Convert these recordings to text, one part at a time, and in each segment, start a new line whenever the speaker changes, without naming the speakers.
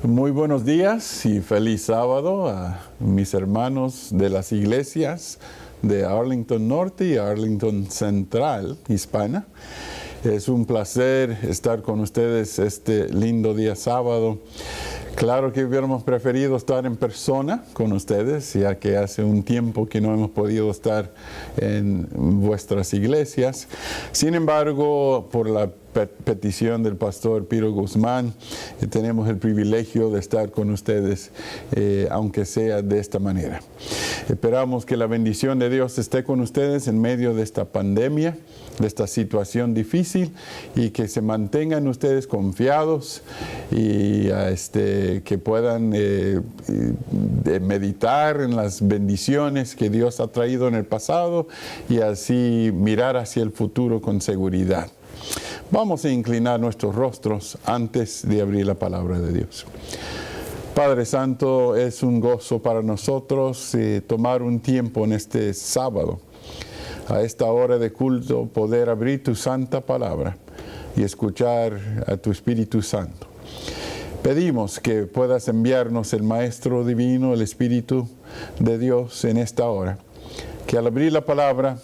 Muy buenos días y feliz sábado a mis hermanos de las iglesias de Arlington Norte y Arlington Central, Hispana. Es un placer estar con ustedes este lindo día sábado. Claro que hubiéramos preferido estar en persona con ustedes, ya que hace un tiempo que no hemos podido estar en vuestras iglesias. Sin embargo, por la petición del pastor Piro Guzmán, tenemos el privilegio de estar con ustedes, aunque sea de esta manera. Esperamos que la bendición de Dios esté con ustedes en medio de esta pandemia, de esta situación difícil, y que se mantengan ustedes confiados y que puedan meditar en las bendiciones que Dios ha traído en el pasado y así mirar hacia el futuro con seguridad. Vamos a inclinar nuestros rostros antes de abrir la palabra de Dios. Padre Santo, es un gozo para nosotros tomar un tiempo en este sábado, a esta hora de culto, poder abrir tu santa palabra y escuchar a tu Espíritu Santo. Pedimos que puedas enviarnos el Maestro Divino, el Espíritu de Dios en esta hora, que al abrir la palabra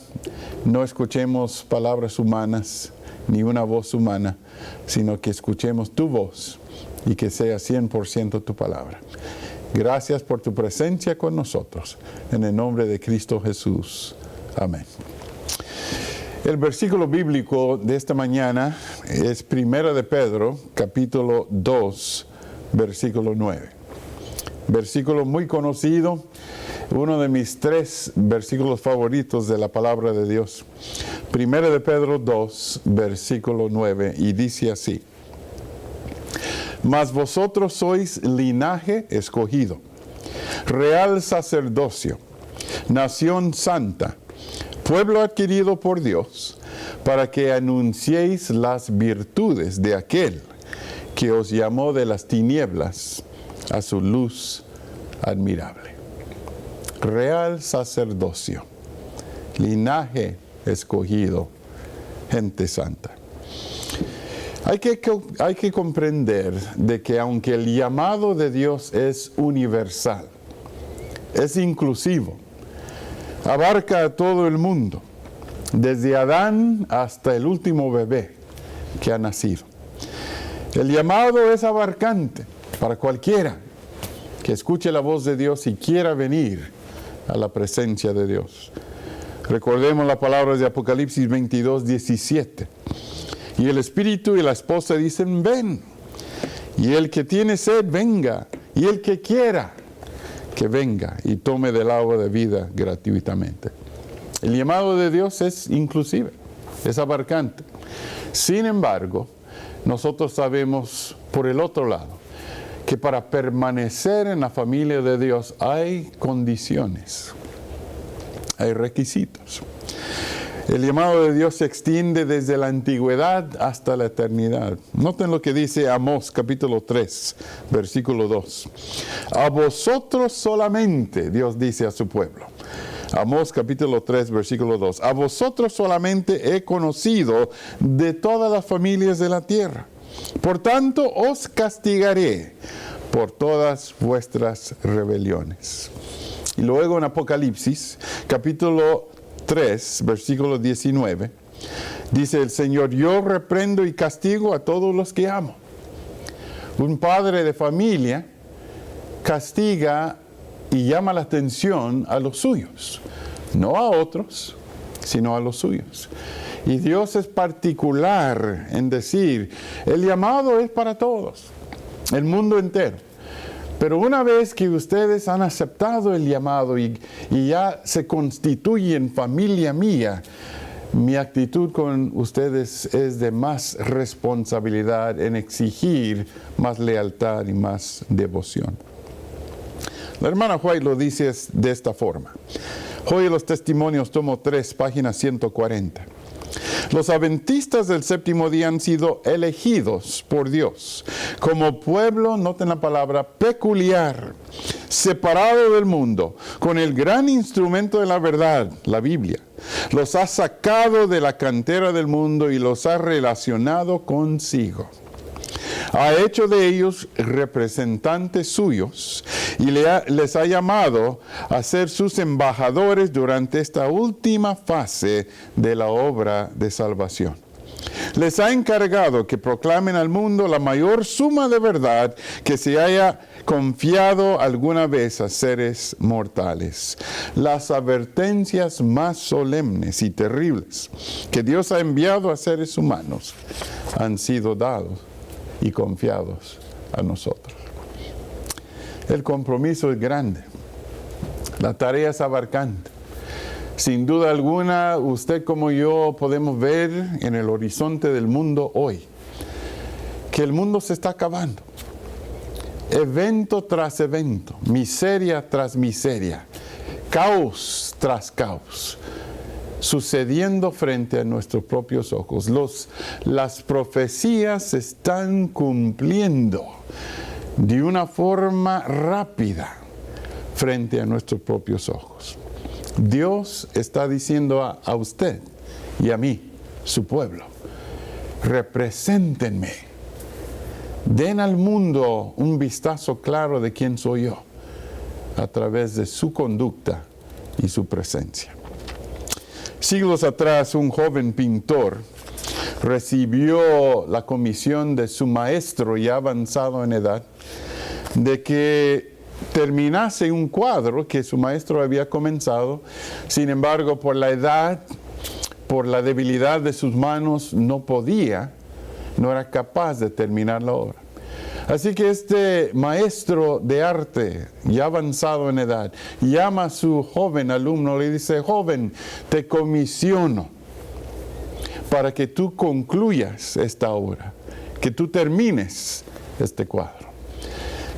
no escuchemos palabras humanas ni una voz humana, sino que escuchemos tu voz y que sea 100% tu palabra. Gracias por tu presencia con nosotros. En el nombre de Cristo Jesús. Amén. El versículo bíblico de esta mañana es 1 de Pedro, capítulo 2, versículo 9. Versículo muy conocido, uno de mis 3 versículos favoritos de la palabra de Dios. 1 de Pedro 2, versículo 9, y dice así: Mas vosotros sois linaje escogido, real sacerdocio, nación santa, pueblo adquirido por Dios, para que anunciéis las virtudes de aquel que os llamó de las tinieblas a su luz admirable. Real sacerdocio, linaje escogido, gente santa. Hay que comprender de que aunque el llamado de Dios es universal, es inclusivo, abarca a todo el mundo, desde Adán hasta el último bebé que ha nacido. El llamado es abarcante para cualquiera que escuche la voz de Dios y quiera venir a la presencia de Dios. Recordemos las palabras de Apocalipsis 22, 17. Y el Espíritu y la esposa dicen: ven. Y el que tiene sed, venga. Y el que quiera, que venga y tome del agua de vida gratuitamente. El llamado de Dios es inclusive, es abarcante. Sin embargo, nosotros sabemos por el otro lado que para permanecer en la familia de Dios hay condiciones, hay requisitos. El llamado de Dios se extiende desde la antigüedad hasta la eternidad. Noten lo que dice Amós capítulo 3, versículo 2. A vosotros solamente, Dios dice a su pueblo. Amós capítulo 3, versículo 2. A vosotros solamente he conocido de todas las familias de la tierra. Por tanto, os castigaré por todas vuestras rebeliones. Y luego en Apocalipsis capítulo 3, versículo 19, dice el Señor: yo reprendo y castigo a todos los que amo. Un padre de familia castiga y llama la atención a los suyos, no a otros, sino a los suyos. Y Dios es particular en decir: el llamado es para todos, el mundo entero. Pero una vez que ustedes han aceptado el llamado y ya se constituyen familia mía, mi actitud con ustedes es de más responsabilidad en exigir más lealtad y más devoción. La hermana White lo dice de esta forma. Hoy los testimonios, tomo 3, página 140. Los adventistas del séptimo día han sido elegidos por Dios como pueblo, noten la palabra, peculiar, separado del mundo, con el gran instrumento de la verdad, la Biblia. Los ha sacado de la cantera del mundo y los ha relacionado consigo. Ha hecho de ellos representantes suyos y les ha llamado a ser sus embajadores durante esta última fase de la obra de salvación. Les ha encargado que proclamen al mundo la mayor suma de verdad que se haya confiado alguna vez a seres mortales. Las advertencias más solemnes y terribles que Dios ha enviado a seres humanos han sido dados y confiados a nosotros. El compromiso es grande. La tarea es abarcante. Sin duda alguna, usted como yo podemos ver en el horizonte del mundo hoy que el mundo se está acabando. Evento tras evento, miseria tras miseria, caos tras caos, sucediendo frente a nuestros propios ojos. Las profecías se están cumpliendo de una forma rápida frente a nuestros propios ojos. Dios está diciendo a usted y a mí, su pueblo, represéntenme. Den al mundo un vistazo claro de quién soy yo a través de su conducta y su presencia. Siglos atrás, un joven pintor recibió la comisión de su maestro ya avanzado en edad de que terminase un cuadro que su maestro había comenzado. Sin embargo, por la edad, por la debilidad de sus manos, no era capaz de terminar la obra. Así que este maestro de arte, ya avanzado en edad, llama a su joven alumno, le dice: joven, te comisiono para que tú concluyas esta obra, que tú termines este cuadro.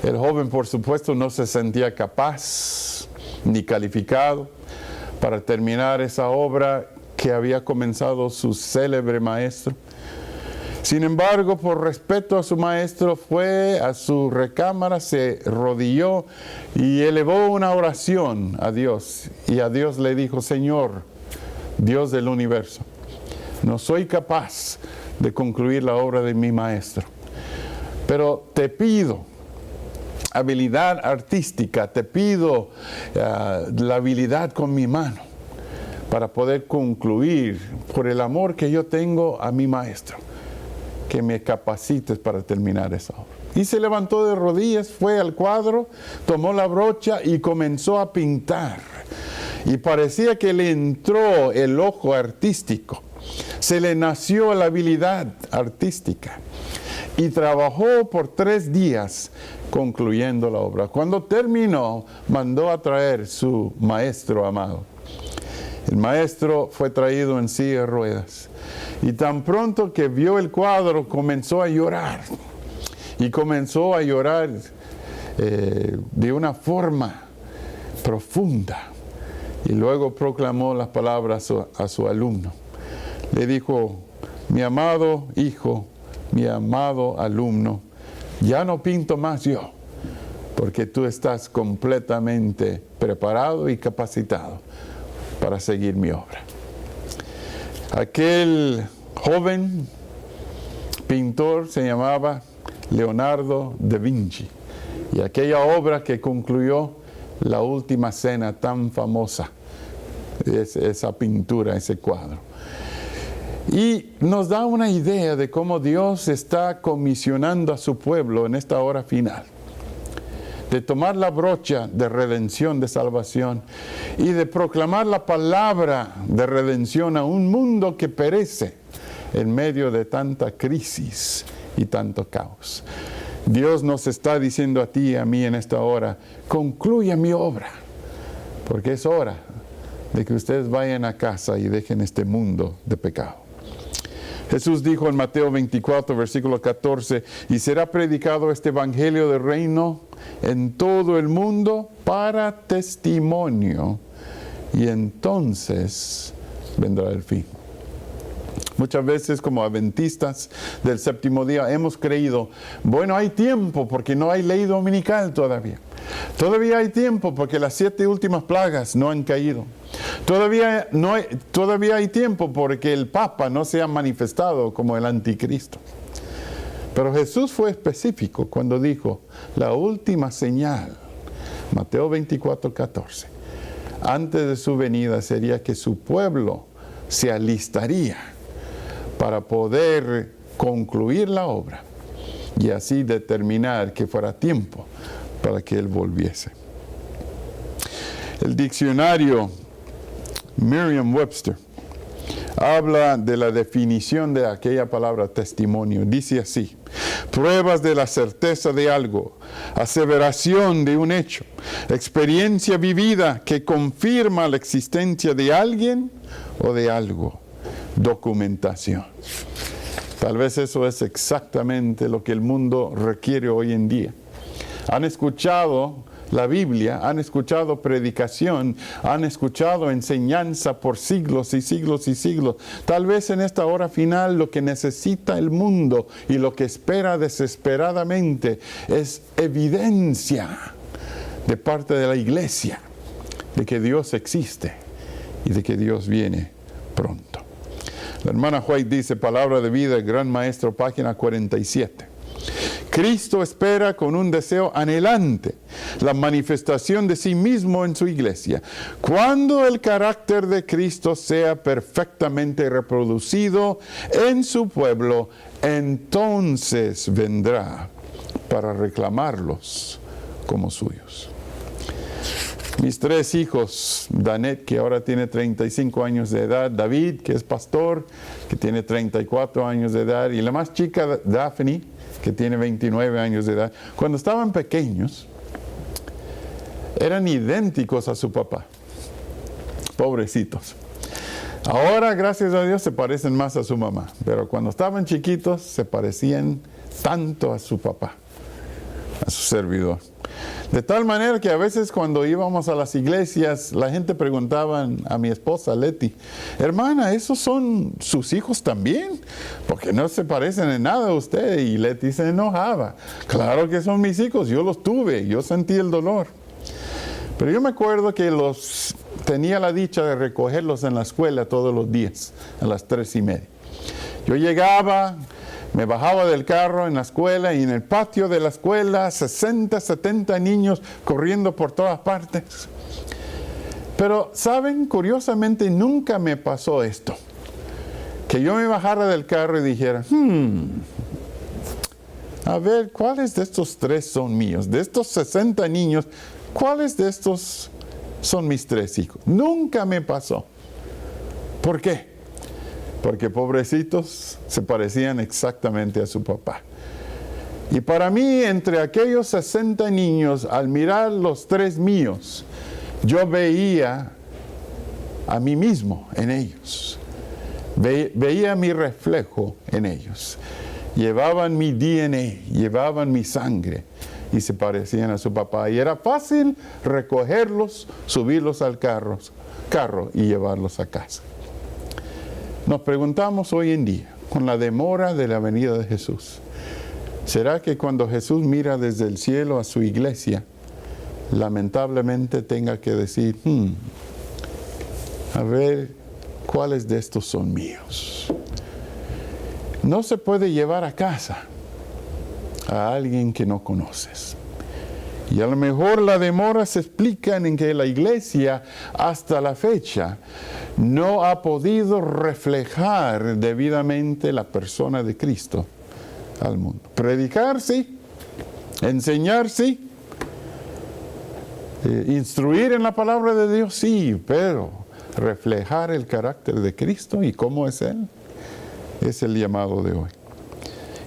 El joven, por supuesto, no se sentía capaz ni calificado para terminar esa obra que había comenzado su célebre maestro. Sin embargo, por respeto a su maestro, fue a su recámara, se arrodilló y elevó una oración a Dios. Y a Dios le dijo: Señor, Dios del universo, no soy capaz de concluir la obra de mi maestro, pero te pido habilidad artística, te pido la habilidad con mi mano para poder concluir, por el amor que yo tengo a mi maestro, que me capacites para terminar esa obra. Y se levantó de rodillas, fue al cuadro, tomó la brocha y comenzó a pintar. Y parecía que le entró el ojo artístico, se le nació la habilidad artística. Y trabajó por 3 días concluyendo la obra. Cuando terminó, mandó a traer su maestro amado. El maestro fue traído en silla de ruedas. Y tan pronto que vio el cuadro, comenzó a llorar. Y comenzó a llorar de una forma profunda. Y luego proclamó las palabras a su alumno. Le dijo: mi amado hijo, mi amado alumno, ya no pinto más yo, porque tú estás completamente preparado y capacitado para seguir mi obra. Aquel joven pintor se llamaba Leonardo da Vinci, y aquella obra que concluyó la última cena tan famosa, esa pintura, ese cuadro. Y nos da una idea de cómo Dios está comisionando a su pueblo en esta hora final, de tomar la brocha de redención, de salvación, y de proclamar la palabra de redención a un mundo que perece en medio de tanta crisis y tanto caos. Dios nos está diciendo a ti y a mí en esta hora: concluya mi obra, porque es hora de que ustedes vayan a casa y dejen este mundo de pecado. Jesús dijo en Mateo 24, versículo 14: y será predicado este evangelio del reino en todo el mundo para testimonio, y entonces vendrá el fin. Muchas veces, como adventistas del séptimo día, hemos creído: bueno, hay tiempo porque no hay ley dominical todavía. Todavía hay tiempo porque las 7 últimas plagas no han caído. Todavía hay tiempo porque el Papa no se ha manifestado como el anticristo. Pero Jesús fue específico cuando dijo, la última señal, Mateo 24:14, antes de su venida sería que su pueblo se alistaría para poder concluir la obra y así determinar que fuera tiempo para que Él volviese. El diccionario Merriam-Webster habla de la definición de aquella palabra testimonio. Dice así: pruebas de la certeza de algo, aseveración de un hecho, experiencia vivida que confirma la existencia de alguien o de algo, documentación. Tal vez eso es exactamente lo que el mundo requiere hoy en día. Han escuchado la Biblia, han escuchado predicación, han escuchado enseñanza por siglos y siglos y siglos. Tal vez en esta hora final lo que necesita el mundo y lo que espera desesperadamente es evidencia de parte de la iglesia de que Dios existe y de que Dios viene pronto. La hermana White dice, Palabra de Vida, Gran Maestro, página 47. Cristo espera con un deseo anhelante la manifestación de sí mismo en su iglesia. Cuando el carácter de Cristo sea perfectamente reproducido en su pueblo, entonces vendrá para reclamarlos como suyos. Mis 3 hijos, Danet, que ahora tiene 35 años de edad, David, que es pastor, que tiene 34 años de edad, y la más chica, Daphne, que tiene 29 años de edad, cuando estaban pequeños, eran idénticos a su papá. Pobrecitos. Ahora, gracias a Dios, se parecen más a su mamá, pero cuando estaban chiquitos, se parecían tanto a su papá, a su servidor. De tal manera que a veces cuando íbamos a las iglesias, la gente preguntaba a mi esposa, Leti, hermana, ¿esos son sus hijos también? Porque no se parecen en nada a usted. Y Leti se enojaba. Claro que son mis hijos, yo los tuve, yo sentí el dolor. Pero yo me acuerdo que tenía la dicha de recogerlos en la escuela todos los días, a las 3:30. Yo llegaba, me bajaba del carro en la escuela y en el patio de la escuela, 60, 70 niños corriendo por todas partes. Pero, ¿saben? Curiosamente nunca me pasó esto. Que yo me bajara del carro y dijera, a ver, ¿cuáles de estos 3 son míos? De estos 60 niños, ¿cuáles de estos son mis 3 hijos? Nunca me pasó. ¿Por qué? Porque pobrecitos se parecían exactamente a su papá. Y para mí, entre aquellos 60 niños, al mirar los 3 míos, yo veía a mí mismo en ellos. Veía mi reflejo en ellos. Llevaban mi DNA, llevaban mi sangre y se parecían a su papá. Y era fácil recogerlos, subirlos al carro y llevarlos a casa. Nos preguntamos hoy en día, con la demora de la venida de Jesús, ¿será que cuando Jesús mira desde el cielo a su iglesia, lamentablemente tenga que decir, a ver, ¿cuáles de estos son míos? No se puede llevar a casa a alguien que no conoces. Y a lo mejor la demora se explica en que la iglesia hasta la fecha no ha podido reflejar debidamente la persona de Cristo al mundo. Predicar, sí. Enseñar, sí. Instruir en la palabra de Dios, sí. Pero reflejar el carácter de Cristo y cómo es Él, es el llamado de hoy.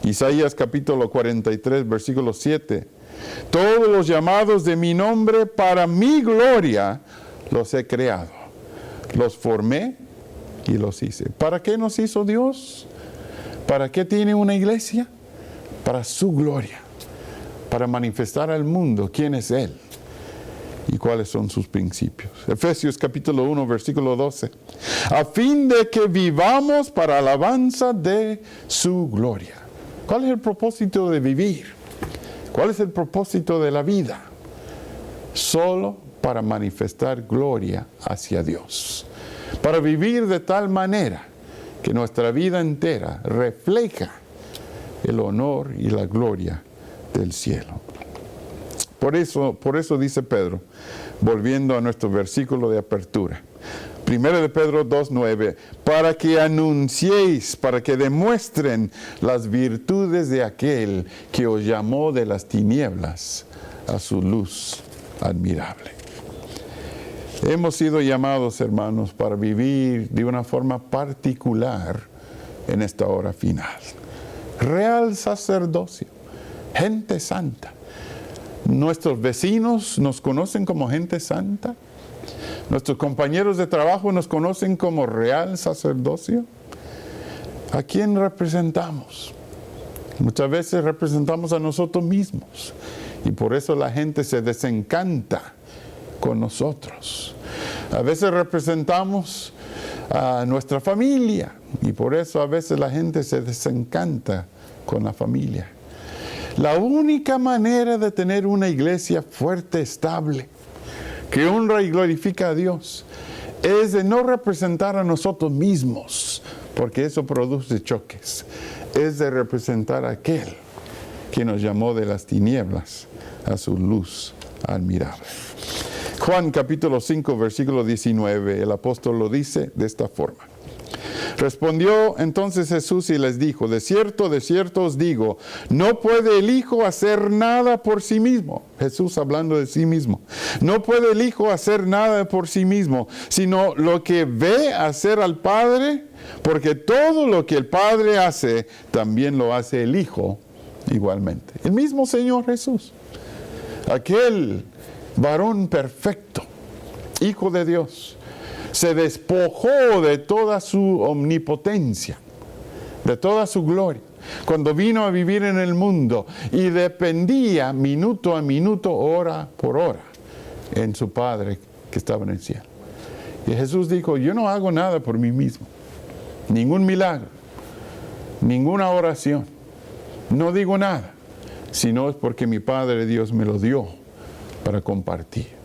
Isaías capítulo 43, versículo 7. Todos los llamados de mi nombre para mi gloria los he creado. Los formé y los hice. ¿Para qué nos hizo Dios? ¿Para qué tiene una iglesia? Para su gloria. Para manifestar al mundo quién es Él y cuáles son sus principios. Efesios capítulo 1, versículo 12. A fin de que vivamos para alabanza de su gloria. ¿Cuál es el propósito de vivir? ¿Cuál es el propósito de la vida? Solo para manifestar gloria hacia Dios. Para vivir de tal manera que nuestra vida entera refleja el honor y la gloria del cielo. Por eso dice Pedro, volviendo a nuestro versículo de apertura, 1 de Pedro 2:9, para que anunciéis, para que demuestren las virtudes de aquel que os llamó de las tinieblas a su luz admirable. Hemos sido llamados, hermanos, para vivir de una forma particular en esta hora final. Real sacerdocio, gente santa. Nuestros vecinos nos conocen como gente santa. Nuestros compañeros de trabajo nos conocen como real sacerdocio. ¿A quién representamos? Muchas veces representamos a nosotros mismos y por eso la gente se desencanta con nosotros. A veces representamos a nuestra familia y por eso a veces la gente se desencanta con la familia. La única manera de tener una iglesia fuerte, estable, que honra y glorifica a Dios, es de no representar a nosotros mismos, porque eso produce choques. Es de representar a aquel que nos llamó de las tinieblas a su luz admirable. Juan capítulo 5, versículo 19, el apóstol lo dice de esta forma. Respondió entonces Jesús y les dijo, de cierto os digo, no puede el Hijo hacer nada por sí mismo. Jesús hablando de sí mismo. No puede el Hijo hacer nada por sí mismo, sino lo que ve hacer al Padre, porque todo lo que el Padre hace, también lo hace el Hijo igualmente. El mismo Señor Jesús, aquel varón perfecto, Hijo de Dios, se despojó de toda su omnipotencia, de toda su gloria, cuando vino a vivir en el mundo y dependía minuto a minuto, hora por hora, en su Padre que estaba en el cielo. Y Jesús dijo, yo no hago nada por mí mismo, ningún milagro, ninguna oración, no digo nada, sino es porque mi Padre Dios me lo dio para compartir.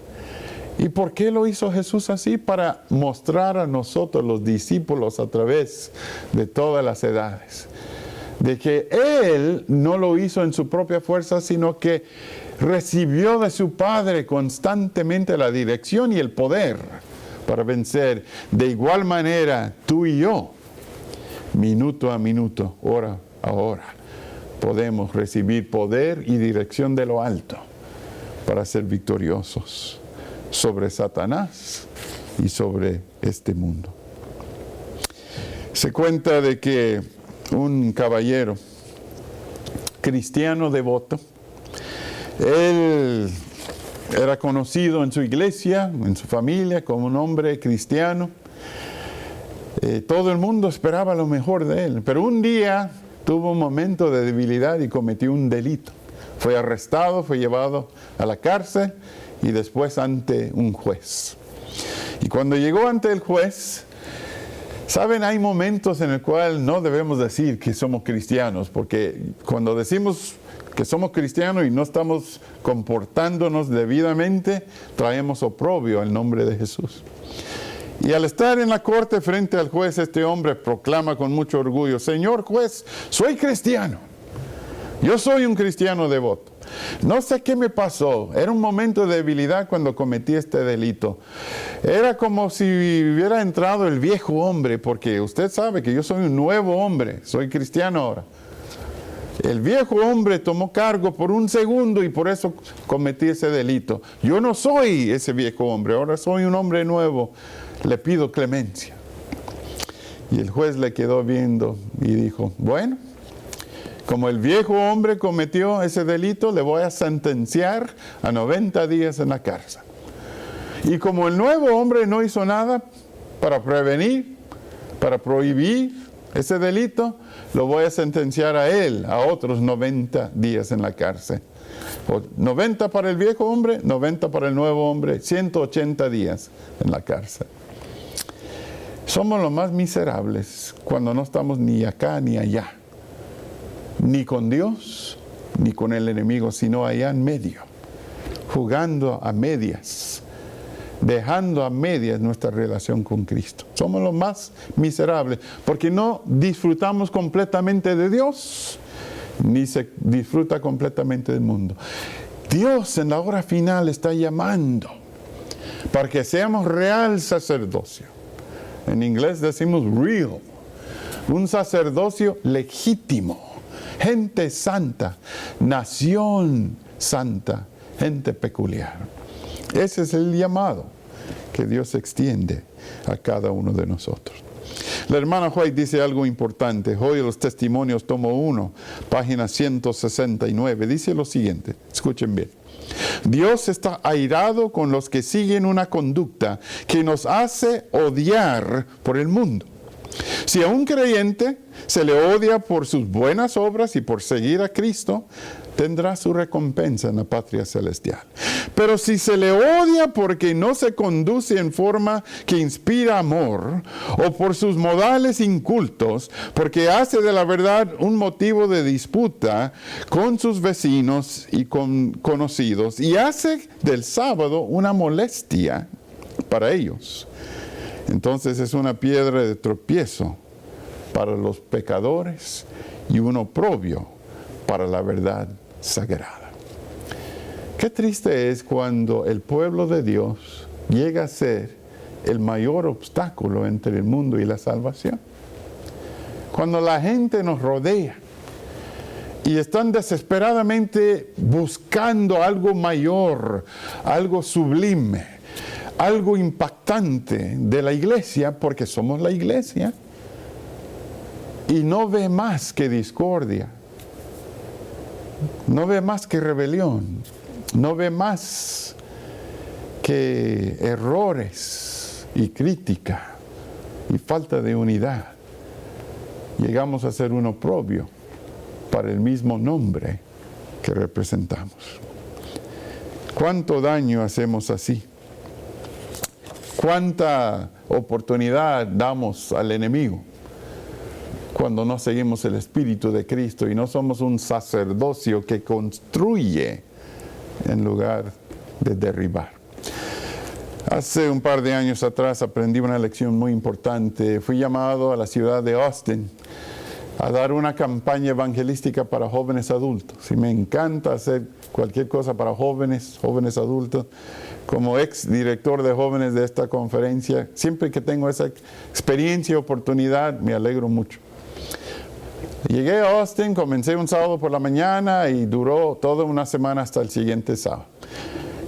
¿Y por qué lo hizo Jesús así? Para mostrar a nosotros, los discípulos, a través de todas las edades, de que Él no lo hizo en su propia fuerza, sino que recibió de su Padre constantemente la dirección y el poder para vencer. De igual manera, tú y yo, minuto a minuto, hora a hora, podemos recibir poder y dirección de lo alto para ser victoriosos sobre Satanás y sobre este mundo. Se cuenta de que un caballero cristiano devoto, él era conocido en su iglesia, en su familia, como un hombre cristiano. Todo el mundo esperaba lo mejor de él, pero un día tuvo un momento de debilidad y cometió un delito. Fue arrestado, fue llevado a la cárcel y después ante un juez. Y cuando llegó ante el juez, saben, hay momentos en el cual no debemos decir que somos cristianos, porque cuando decimos que somos cristianos y no estamos comportándonos debidamente, traemos oprobio al nombre de Jesús. Y al estar en la corte frente al juez, este hombre proclama con mucho orgullo, Señor juez, soy cristiano. Yo soy un cristiano devoto. No sé qué me pasó. Era un momento de debilidad cuando cometí este delito. Era como si hubiera entrado el viejo hombre, porque usted sabe que yo soy un nuevo hombre. Soy cristiano ahora. El viejo hombre tomó cargo por un segundo y por eso cometí ese delito. Yo no soy ese viejo hombre. Ahora soy un hombre nuevo. Le pido clemencia. Y el juez le quedó viendo y dijo, bueno, como el viejo hombre cometió ese delito, le voy a sentenciar a 90 días en la cárcel. Y como el nuevo hombre no hizo nada para prevenir, para prohibir ese delito, lo voy a sentenciar a él a otros 90 días en la cárcel. 90 para el viejo hombre, 90 para el nuevo hombre, 180 días en la cárcel. Somos los más miserables cuando no estamos ni acá ni allá. Ni con Dios, ni con el enemigo, sino allá en medio, jugando a medias, dejando a medias nuestra relación con Cristo. Somos los más miserables, porque no disfrutamos completamente de Dios ni se disfruta completamente del mundo. Dios en la hora final está llamando para que seamos real sacerdocio. En inglés decimos real. Un sacerdocio legítimo, gente santa, nación santa, gente peculiar. Ese es el llamado que Dios extiende a cada uno de nosotros. La hermana White dice algo importante. Hoy los testimonios, tomo 1, página 169. Dice lo siguiente, escuchen bien. Dios está airado con los que siguen una conducta que nos hace odiar por el mundo. Si a un creyente se le odia por sus buenas obras y por seguir a Cristo, tendrá su recompensa en la patria celestial. Pero si se le odia porque no se conduce en forma que inspira amor, o por sus modales incultos, porque hace de la verdad un motivo de disputa con sus vecinos y con conocidos, y hace del sábado una molestia para ellos, entonces es una piedra de tropiezo para los pecadores y un oprobio para la verdad sagrada. Qué triste es cuando el pueblo de Dios llega a ser el mayor obstáculo entre el mundo y la salvación. Cuando la gente nos rodea y están desesperadamente buscando algo mayor, algo sublime, algo impactante de la iglesia, porque somos la iglesia, y no ve más que discordia, no ve más que rebelión, no ve más que errores y crítica y falta de unidad. Llegamos a ser un oprobio para el mismo nombre que representamos. ¿Cuánto daño hacemos así? ¿Cuánta oportunidad damos al enemigo cuando no seguimos el Espíritu de Cristo y no somos un sacerdocio que construye en lugar de derribar? Hace un par de años atrás aprendí una lección muy importante. Fui llamado a la ciudad de Austin a dar una campaña evangelística para jóvenes adultos. Y me encanta hacer cualquier cosa para jóvenes adultos. Como ex director de jóvenes de esta conferencia, siempre que tengo esa experiencia y oportunidad, me alegro mucho. Llegué a Austin, comencé un sábado por la mañana y duró toda una semana hasta el siguiente sábado.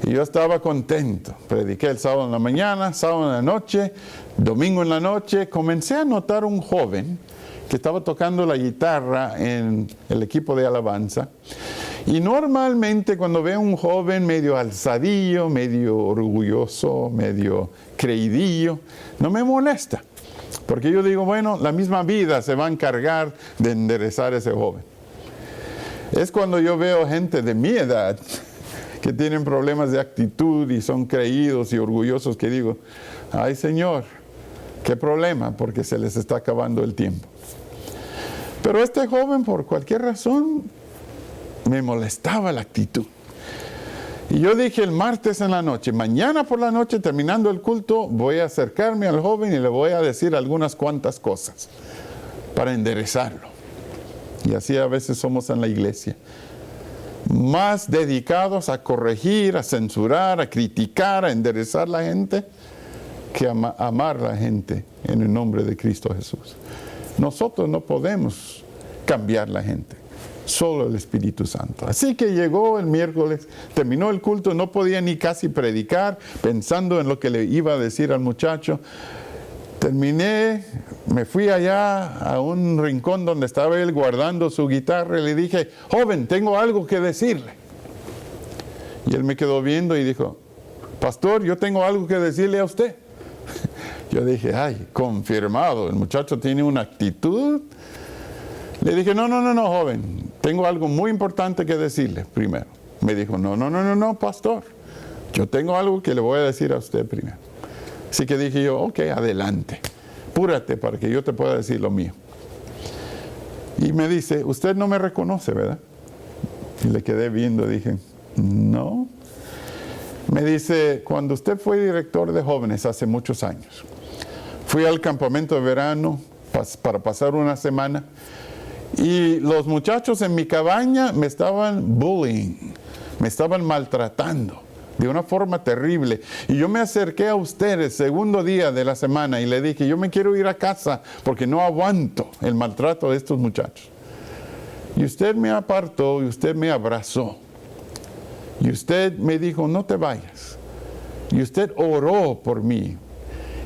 Y yo estaba contento. Prediqué el sábado en la mañana, sábado en la noche, domingo en la noche. Comencé a notar un joven que estaba tocando la guitarra en el equipo de alabanza. Y normalmente cuando veo un joven medio alzadillo, medio orgulloso, medio creidillo, no me molesta. Porque yo digo, bueno, la misma vida se va a encargar de enderezar a ese joven. Es cuando yo veo gente de mi edad que tienen problemas de actitud y son creídos y orgullosos, que digo, ay Señor, qué problema, porque se les está acabando el tiempo. Pero este joven, por cualquier razón, me molestaba la actitud. Y yo dije el martes en la noche, mañana por la noche, terminando el culto, voy a acercarme al joven y le voy a decir algunas cuantas cosas para enderezarlo. Y así a veces somos en la iglesia. Más dedicados a corregir, a censurar, a criticar, a enderezar la gente, que a amar a la gente en el nombre de Cristo Jesús. Nosotros no podemos cambiar la gente, solo el Espíritu Santo. Así que llegó el miércoles, terminó el culto, no podía ni casi predicar, pensando en lo que le iba a decir al muchacho. Terminé, me fui allá a un rincón donde estaba él guardando su guitarra y le dije, joven, tengo algo que decirle. Y él me quedó viendo y dijo, pastor, yo tengo algo que decirle a usted. Yo dije, ay, confirmado, el muchacho tiene una actitud. Le dije, no, joven, tengo algo muy importante que decirle primero. Me dijo, no, pastor, yo tengo algo que le voy a decir a usted primero. Así que dije yo, ok, adelante, apúrate para que yo te pueda decir lo mío. Y me dice, usted no me reconoce, ¿verdad? Y le quedé viendo, dije, no. Me dice, cuando usted fue director de jóvenes hace muchos años, fui al campamento de verano para pasar una semana Y los muchachos en mi cabaña me estaban bullying, me estaban maltratando de una forma terrible. Y yo me acerqué a ustedes segundo día de la semana y le dije, yo me quiero ir a casa porque no aguanto el maltrato de estos muchachos. Y usted me apartó y usted me abrazó. Y usted me dijo, no te vayas. Y usted oró por mí.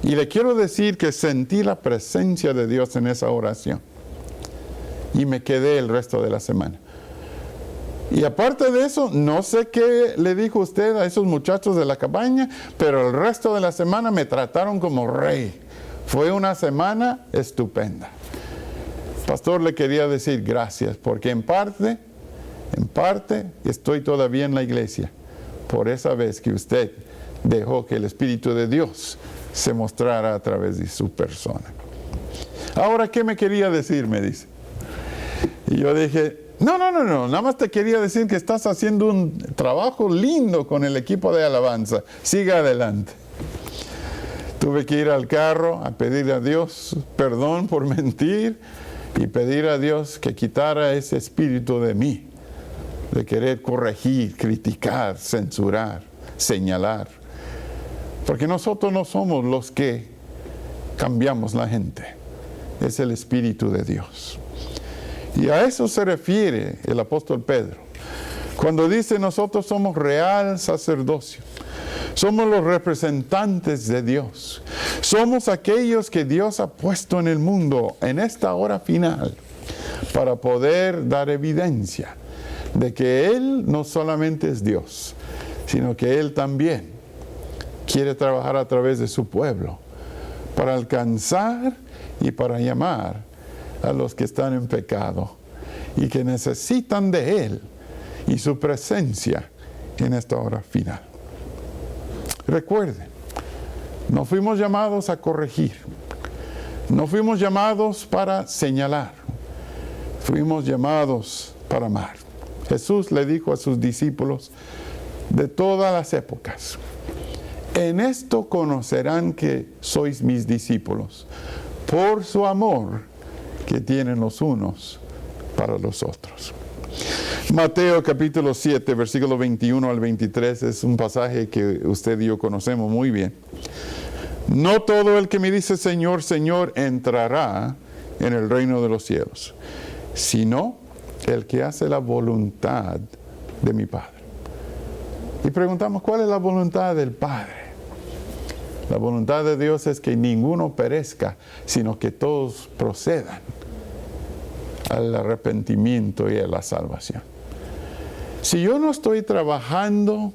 Y le quiero decir que sentí la presencia de Dios en esa oración. Y me quedé el resto de la semana. Y aparte de eso, no sé qué le dijo usted a esos muchachos de la cabaña, pero el resto de la semana me trataron como rey. Fue una semana estupenda. Pastor, le quería decir gracias, porque en parte, estoy todavía en la iglesia, por esa vez que usted dejó que el Espíritu de Dios se mostrara a través de su persona. Ahora, ¿qué me quería decir? Me dice. Y yo dije, no, nada más te quería decir que estás haciendo un trabajo lindo con el equipo de alabanza. Siga adelante. Tuve que ir al carro a pedir a Dios perdón por mentir y pedir a Dios que quitara ese espíritu de mí, de querer corregir, criticar, censurar, señalar. Porque nosotros no somos los que cambiamos la gente, es el Espíritu de Dios. Y a eso se refiere el apóstol Pedro, cuando dice nosotros somos real sacerdocio, somos los representantes de Dios, somos aquellos que Dios ha puesto en el mundo en esta hora final para poder dar evidencia de que Él no solamente es Dios, sino que Él también quiere trabajar a través de su pueblo para alcanzar y para llamar a los que están en pecado y que necesitan de Él y su presencia en esta hora final. Recuerden, no fuimos llamados a corregir, no fuimos llamados para señalar, fuimos llamados para amar. Jesús le dijo a sus discípulos de todas las épocas, en esto conocerán que sois mis discípulos, por su amor que tienen los unos para los otros. Mateo capítulo 7, versículo 21 al 23 es un pasaje que usted y yo conocemos muy bien. No todo el que me dice Señor, Señor entrará en el reino de los cielos, sino el que hace la voluntad de mi Padre. Y preguntamos, ¿cuál es la voluntad del Padre? La voluntad de Dios es que ninguno perezca, sino que todos procedan al arrepentimiento y a la salvación. Si yo no estoy trabajando,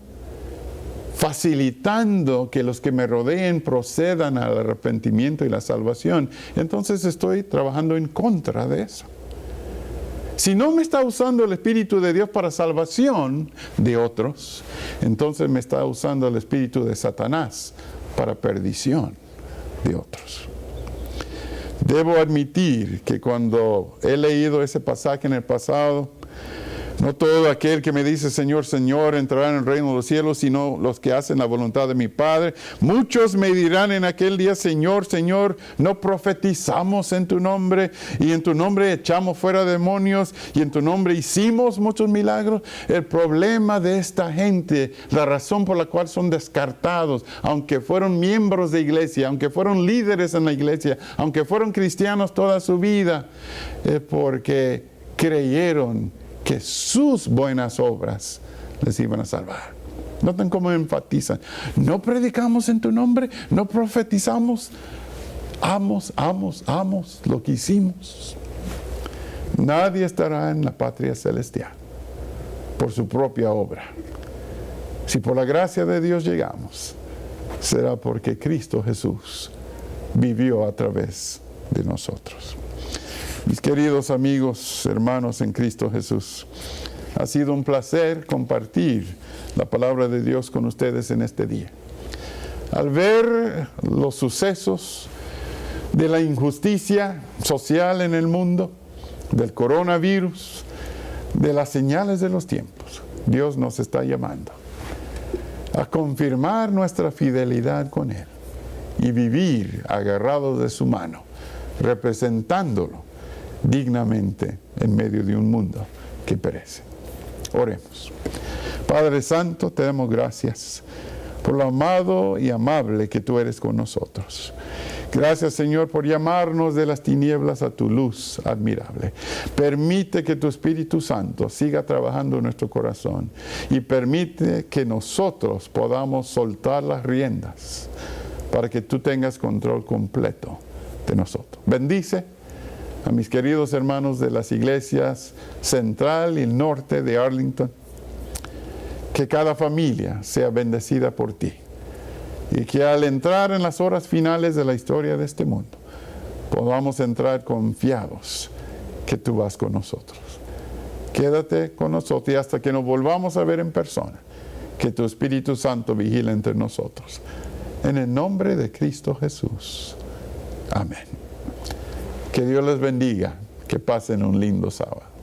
facilitando que los que me rodeen procedan al arrepentimiento y la salvación, entonces estoy trabajando en contra de eso. Si no me está usando el Espíritu de Dios para salvación de otros, entonces me está usando el Espíritu de Satanás para perdición de otros. Debo admitir que cuando he leído ese pasaje en el pasado, no todo aquel que me dice Señor, Señor entrará en el reino de los cielos, sino los que hacen la voluntad de mi Padre. Muchos me dirán en aquel día, Señor, Señor, no profetizamos en tu nombre, y en tu nombre echamos fuera demonios, y en tu nombre hicimos muchos milagros. El problema de esta gente, la razón por la cual son descartados, aunque fueron miembros de iglesia, aunque fueron líderes en la iglesia, aunque fueron cristianos toda su vida, es porque creyeron que sus buenas obras les iban a salvar. Noten cómo enfatizan. No predicamos en tu nombre, no profetizamos. Amos lo que hicimos. Nadie estará en la patria celestial por su propia obra. Si por la gracia de Dios llegamos, será porque Cristo Jesús vivió a través de nosotros. Mis queridos amigos, hermanos en Cristo Jesús, ha sido un placer compartir la palabra de Dios con ustedes en este día. Al ver los sucesos de la injusticia social en el mundo, del coronavirus, de las señales de los tiempos, Dios nos está llamando a confirmar nuestra fidelidad con Él y vivir agarrados de su mano, representándolo dignamente en medio de un mundo que perece. Oremos. Padre Santo, te damos gracias por lo amado y amable que tú eres con nosotros. Gracias, Señor, por llamarnos de las tinieblas a tu luz admirable. Permite que tu Espíritu Santo siga trabajando en nuestro corazón y permite que nosotros podamos soltar las riendas para que tú tengas control completo de nosotros. Bendice a mis queridos hermanos de las iglesias central y norte de Arlington. Que cada familia sea bendecida por ti. Y que al entrar en las horas finales de la historia de este mundo, podamos entrar confiados que tú vas con nosotros. Quédate con nosotros y hasta que nos volvamos a ver en persona, que tu Espíritu Santo vigile entre nosotros. En el nombre de Cristo Jesús. Amén. Que Dios les bendiga. Que pasen un lindo sábado.